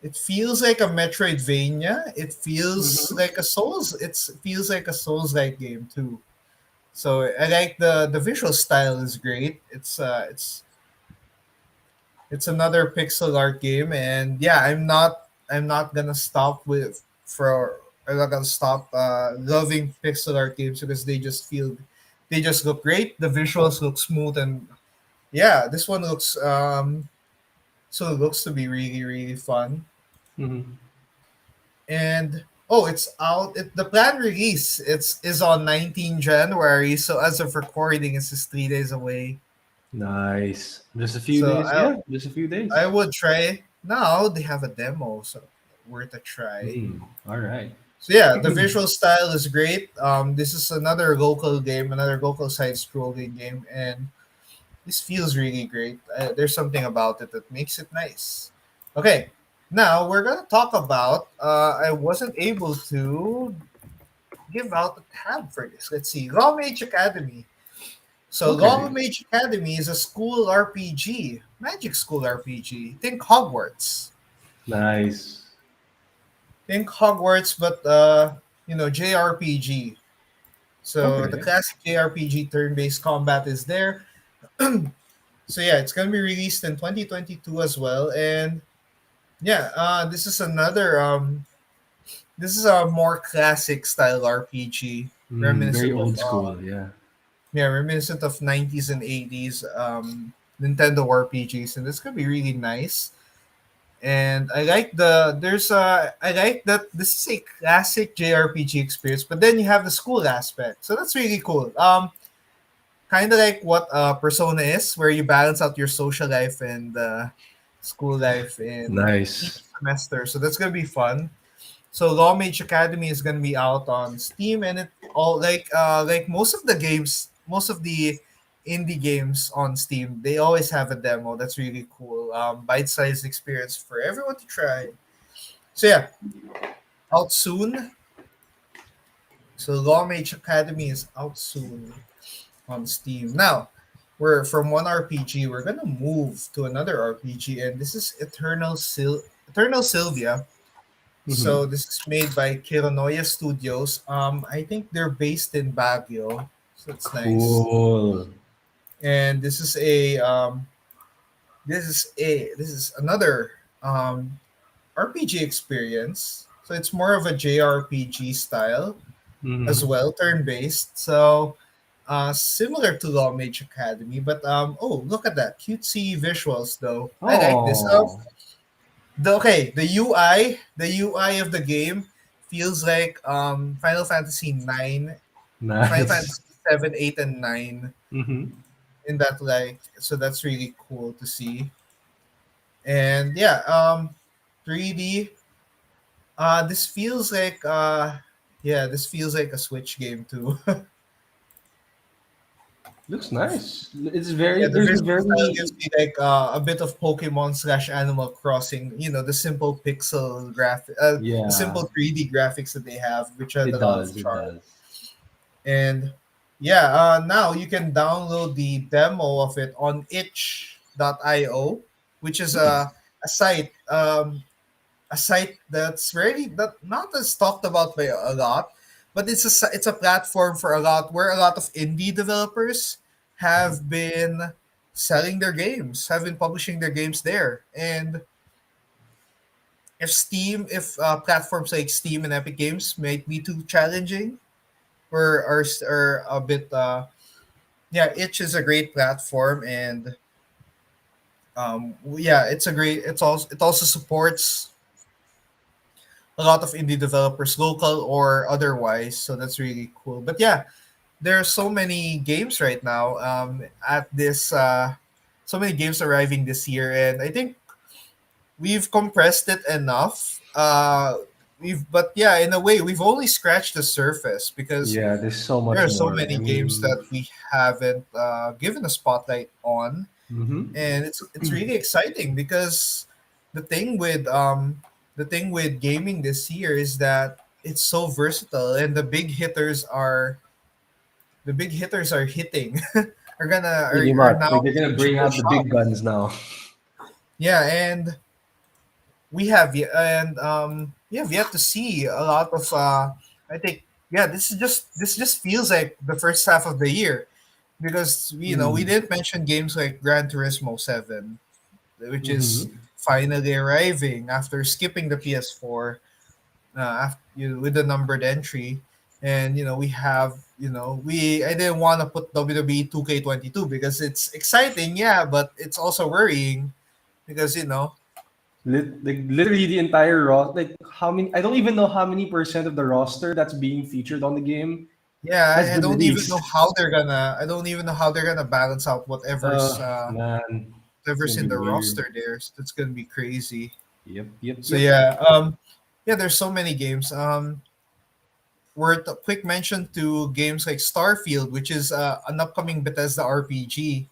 it feels like a Metroidvania. It feels Mm-hmm. like a Souls. It feels like a Souls-like game too. So I like the visual style is great. It's another pixel art game, and yeah, I'm not gonna stop with for I'm not gonna stop loving pixel art games because they just look great. The visuals look smooth, and yeah, this one looks to be really fun. Mm-hmm. And oh, it's out. The planned release it's is on 19 January. So as of recording, it's just 3 days away. Nice. Just a few So days. Yeah, just a few I days. would try. Now they have a demo, so worth a try. Mm, all right. So yeah, the visual style is great. This is another local game, another local side-scrolling game, and this feels really great. There's something about it that makes it nice. Okay, now we're gonna talk about. I wasn't able to give out the tab for this. Let's see, Raw Mage Academy. So Raw Okay. Mage Academy is a school RPG. Magic School RPG. Think Hogwarts. Nice. Think Hogwarts, but JRPG. So the Okay. classic JRPG turn-based combat is there. So yeah, it's gonna be released in 2022 as well, and yeah, this is a more classic style RPG, Very reminiscent of old school. Yeah. reminiscent of 90s and 80s Nintendo RPGs, and this could be really nice. And I like I like that this is a classic JRPG experience, but then you have the school aspect, so that's really cool. Kind of like what Persona is, where you balance out your social life and school life in each Nice. semester. So that's gonna be fun. So Law Mage Academy is gonna be out on Steam, and it all like most of the indie games on Steam, they always have a demo. That's really cool. Bite-sized experience for everyone to try. So yeah, out soon. So Law Mage Academy is out soon on Steam. Now, we're from one RPG, we're gonna move to another RPG, and this is Eternal Silvia. Mm-hmm. So this is made by Kironoya Studios. I think they're based in Baguio, so it's nice. Cool. And this is another RPG experience. So it's more of a JRPG style as Mm-hmm. well, turn based. So similar to Law Mage Academy, but oh, look at that cutesy visuals though. I like this. Oh, The UI of the game feels like Final nice. Fantasy 7, 8, and 9 Mm-hmm. in that, like, so that's really cool to see. And yeah, 3D. This feels like this feels like a Switch game too. Looks nice. It's Yeah, very. the There's a visual style very. gives me like a bit of Pokemon slash Animal Crossing. You know, the simple the Yeah. simple 3D graphics that they have, which had a It lot of does. It charm. does. And yeah, now you can download the demo of it on itch.io, which is Hmm. a site that's really that not as talked about by a lot, but it's a platform for a lot where a lot of indie developers have been have been publishing their games there. And if platforms like Steam and Epic Games might be too challenging or a bit yeah, itch is a great platform. And yeah, it also supports a lot of indie developers, local or otherwise, so that's really cool. But yeah, there are so many games right now at this so many games arriving this year, and I think we've compressed it enough. We've But yeah, in a way we've only scratched the surface because Yeah. There's so there much are so more. I many games mean. that we haven't given a spotlight on. Mm-hmm. And it's really exciting because the thing with um the thing with gaming this year is that it's so versatile, and the big hitters are hitting Pretty are much. now Like they're gonna able bring to out the shop. big guns now. Yeah, and we have yet to see a lot of I think yeah, this just feels like the first half of the year, because we Mm. didn't mention games like Gran Turismo 7, which is Mm-hmm. finally arriving after skipping the PS4 with the numbered entry. And we have we I didn't want to put WWE 2K22 because it's exciting, yeah, but it's also worrying because Like literally the entire roster. Like how many? I don't even know how many percent of the roster that's being featured on the game has yeah, been released. I don't even know how they're gonna balance out Man, it's whatever's gonna in be the weird. roster there. So that's gonna be crazy. Yep, yep, So yep. yeah, yeah, there's so many games. Worth a quick mention to games like Starfield, which is an upcoming Bethesda RPG.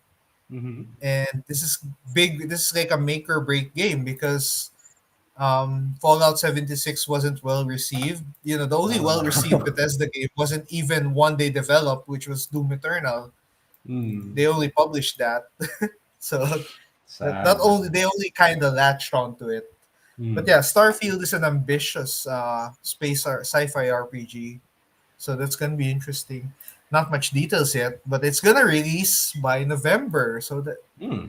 Mm-hmm. And this is big. This is like a make or break game because Fallout 76 wasn't well received. The only well received Uh, Bethesda game wasn't even one they developed, which was Doom Eternal. mm. They only published that. So That Sad, only man. they only kind of latched onto it. But Hmm. yeah, Starfield is an ambitious sci-fi RPG, so that's gonna be interesting. Not much details yet, but it's gonna release by November. So that Hmm.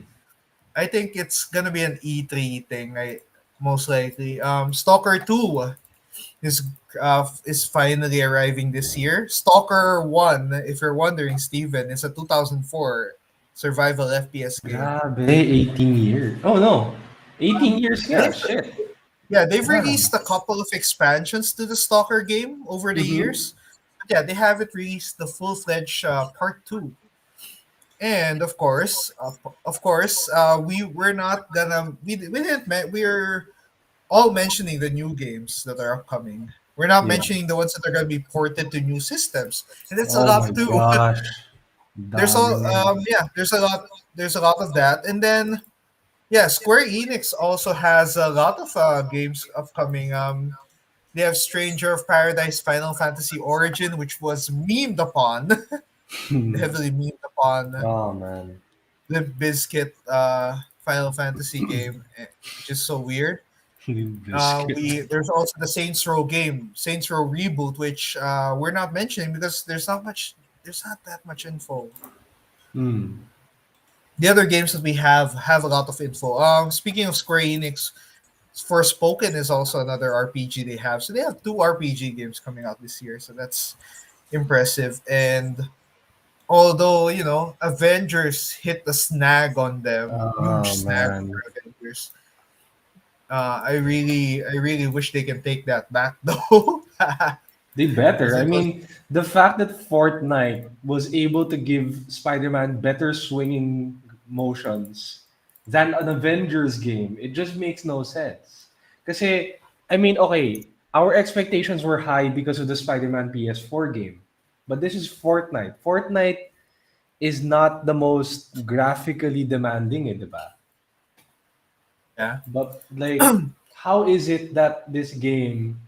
I think it's gonna be an E3 thing. I most likely. Stalker 2 is finally arriving this year. Stalker 1, if you're wondering, Steven, is a 2004 survival FPS game. Grabe, 18 years. Oh no. 18 years Yeah, nga. Shit. they've Damn. released a couple of expansions to the Stalker game over the Mm-hmm. years. But yeah, they haven't released the full-fledged part 2. And we're not gonna we didn't we're all mentioning the new games that are upcoming. We're not Yeah. mentioning the ones that are going to be ported to new systems, and that's a Oh my lot too. gosh. there's all Dami. yeah, there's a lot of that, and then yeah, Square Enix also has a lot of games upcoming. They have Stranger of Paradise Final Fantasy Origin, which was memed upon, heavily memed upon. Oh man. Limp Bizkit Final Fantasy game, which is so weird. Biscuit. We There's also the Saints Row game, Saints Row reboot, which we're not mentioning because there's not that much info. Hmm. The other games that we have a lot of info. Speaking of Square Enix, Forspoken is also another RPG they have. So they have two RPG games coming out this year. So that's impressive. And although Avengers hit a snag on them, huge Oh snag man. for Avengers. I really wish they can take that back though, They because better. I it was mean, the fact that Fortnite was able to give Spider-Man better swinging motions than an Avengers game, it just makes no sense. Kasi, I mean, okay, our expectations were high because of the Spider-Man PS4 game. But this is Fortnite. Fortnite is not the most graphically demanding, eh, diba? yeah. But like, how is it that this game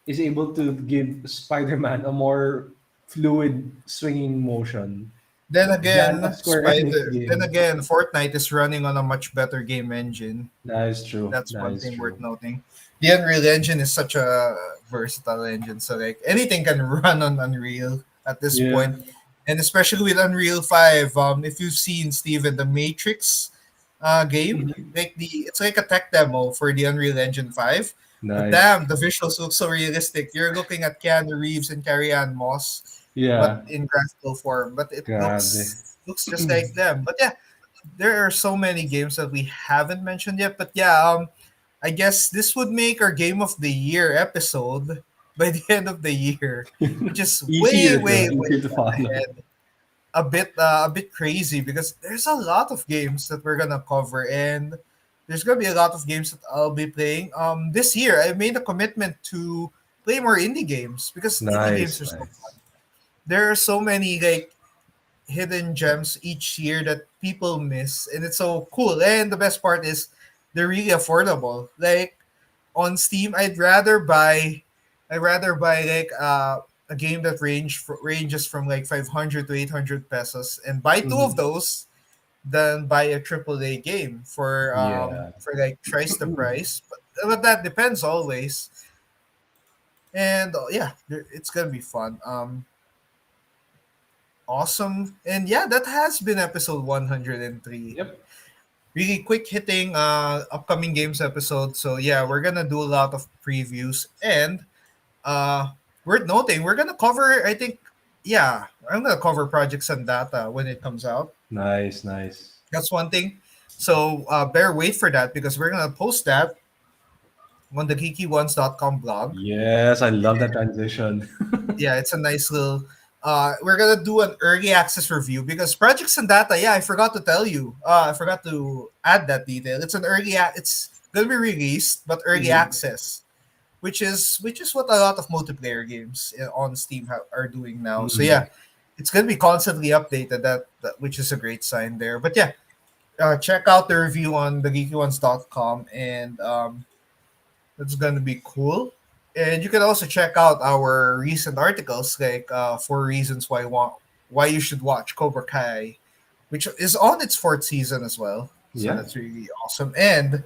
is able to give Spider-Man a more fluid swinging motion than a Square Enix Then game? again, Fortnite is running on a much better game engine. That is true. That's That one is thing worth true. noting. The Unreal Engine is such a versatile engine, so like anything can run on Unreal at this Yeah. point. And especially with Unreal 5, if you've seen Steven the Matrix game, Mhm. it's like a tech demo for the Unreal Engine 5. But Nice. damn, the visuals look so realistic. You're looking at Keanu Reeves and Carrie Ann Moss, but Yeah. in graphical form. But it Grabe. looks just like them. But yeah, there are so many games that we haven't mentioned yet. But yeah, I guess this would make our game of the year episode by the end of the year, which is Easier, no? way Easier to follow. ahead. A bit crazy because there's a lot of games that we're gonna cover, and there's gonna be a lot of games that I'll be playing. This year I made a commitment to play more indie games because indie games Nice, are so fun. nice. There are so many like hidden gems each year that people miss, and it's so cool. And the best part is they're really affordable. Like on Steam, I'd rather buy like a game that ranges from like 500 to 800 pesos and buy two of Mhm. those than buy a AAA game Yeah. for like twice the price. But that depends always. And yeah, it's gonna be fun. Awesome. And yeah, that has been episode 103. Yep. Really quick hitting upcoming games episode. So yeah, we're gonna do a lot of previews, and worth noting, we're gonna cover, I think, yeah, I'm gonna cover Project Sandata when it comes out. Nice, nice. That's one thing. So bear wait for that because we're gonna post that on the geekyones.com blog. Yes, I love that transition. Yeah, it's a nice little. We're gonna do an early access review because Project Sandata. Yeah, I forgot to tell you. I forgot to add that detail. It's gonna be released, but early Mhm. access, which is what a lot of multiplayer games on Steam are doing now. So Mhm. yeah, it's gonna be constantly updated. Which is a great sign there. But yeah, check out the review on thegeekyones.com, and that's gonna be cool. And you can also check out our recent articles, like 4 reasons why you should watch Cobra Kai, which is on its fourth season as well. So Yeah. that's really awesome. And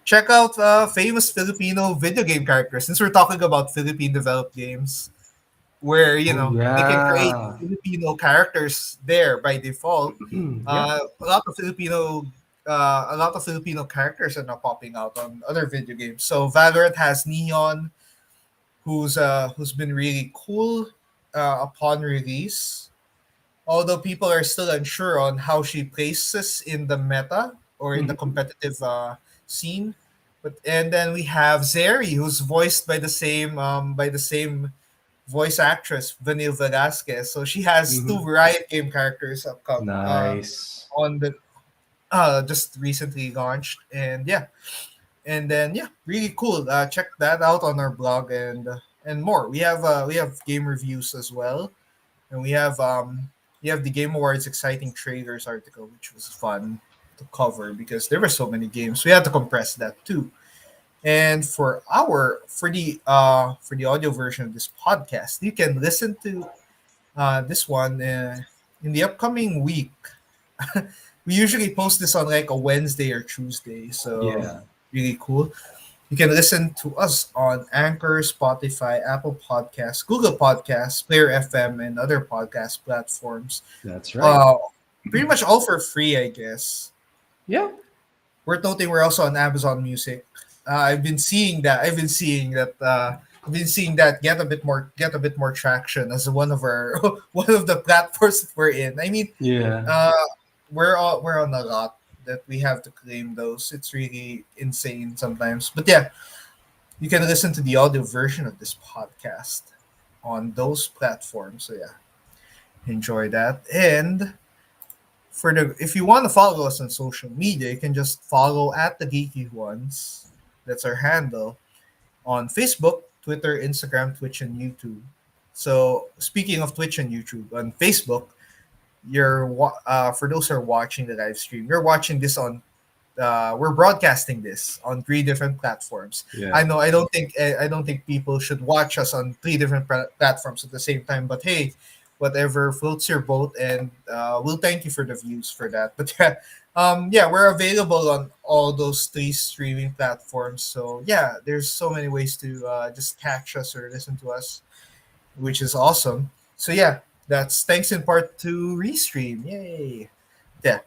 check out famous Filipino video game characters. Since we're talking about Philippine developed games, where Oh they can create yeah. Filipino characters there by default. Yeah. A lot of Filipino characters are now popping out on other video games. So Valorant has Neon, who's been really cool upon release. Although people are still unsure on how she places in the meta or in the Mhm. competitive scene. But and then we have Zeri, who's voiced by the same voice actress Vanille Velasquez. So she has two Mhm. Riot game characters Nice. on the just recently launched, and and then really cool. Check that out on our blog and more. We have game reviews as well, and we have the Game Awards exciting trailers article, which was fun to cover because there were so many games. We had to compress that too. And for the audio version of this podcast, you can listen to this one in the upcoming week. We usually post this on like a Wednesday or Tuesday, so Yeah, really cool. You can listen to us on Anchor, Spotify, Apple Podcasts, Google Podcasts, Player FM, and other podcast platforms. that's right. Uh, Pretty much all for free, I guess. Yeah. Worth noting, we're also on Amazon Music. I've been seeing that. I've been seeing that get a bit more traction as one of our one of the platforms that we're in. I mean, Yeah. uh, we're on a lot that we have to claim those. It's really insane sometimes. But yeah, you can listen to the audio version of this podcast on those platforms. So yeah, enjoy that. And for the if you want to follow us on social media, you can just follow at the Geeky Ones. That's our handle on Facebook, Twitter, Instagram, Twitch, and YouTube. So speaking of Twitch and YouTube, on Facebook, for those who are watching the live stream, you're watching this on we're broadcasting this on three different platforms. I Yeah. know I don't think people should watch us on three different platforms at the same time. But hey, whatever floats your boat, and we'll thank you for the views for that. But yeah, we're available on all those three streaming platforms. So yeah, there's so many ways to just catch us or listen to us, which is awesome. So yeah, that's thanks in part to Restream. Yay! Yeah.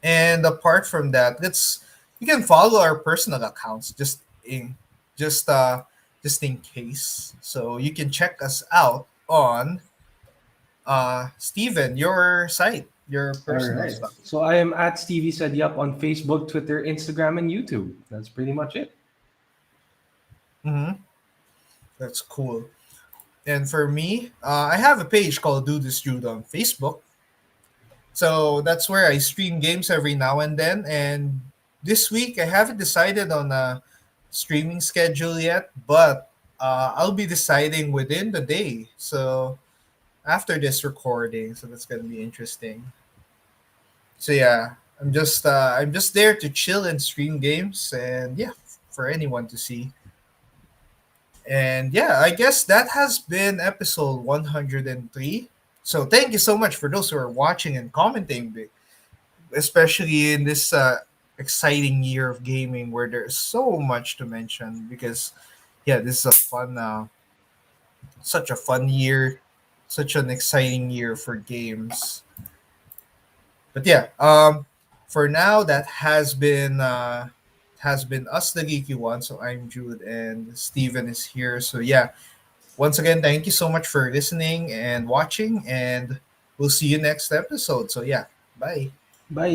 And apart from that, let's you can follow our personal accounts just uh just in case. So you can check us out on Steven, your site, your All personal right. stuff. So I am at Stevie Said Yup on Facebook, Twitter, Instagram, and YouTube. That's pretty much it. Mm-hmm. That's cool. And for me, I have a page called Do This Jude on Facebook. So that's where I stream games every now and then. And this week, I haven't decided on a streaming schedule yet, but I'll be deciding within the day. So after this recording, so that's gonna be interesting. So yeah, I'm just there to chill and stream games, and yeah, for anyone to see. And yeah, I guess that has been episode 103. So thank you so much for those who are watching and commenting, especially in this exciting year of gaming where there's so much to mention. Because yeah, this is a such a fun year, such an exciting year for games. But yeah, for now that has been us, the Geeky One. So I'm Jude, and Steven is here. So yeah, once again, thank you so much for listening and watching, and we'll see you next episode. So yeah, bye. Bye.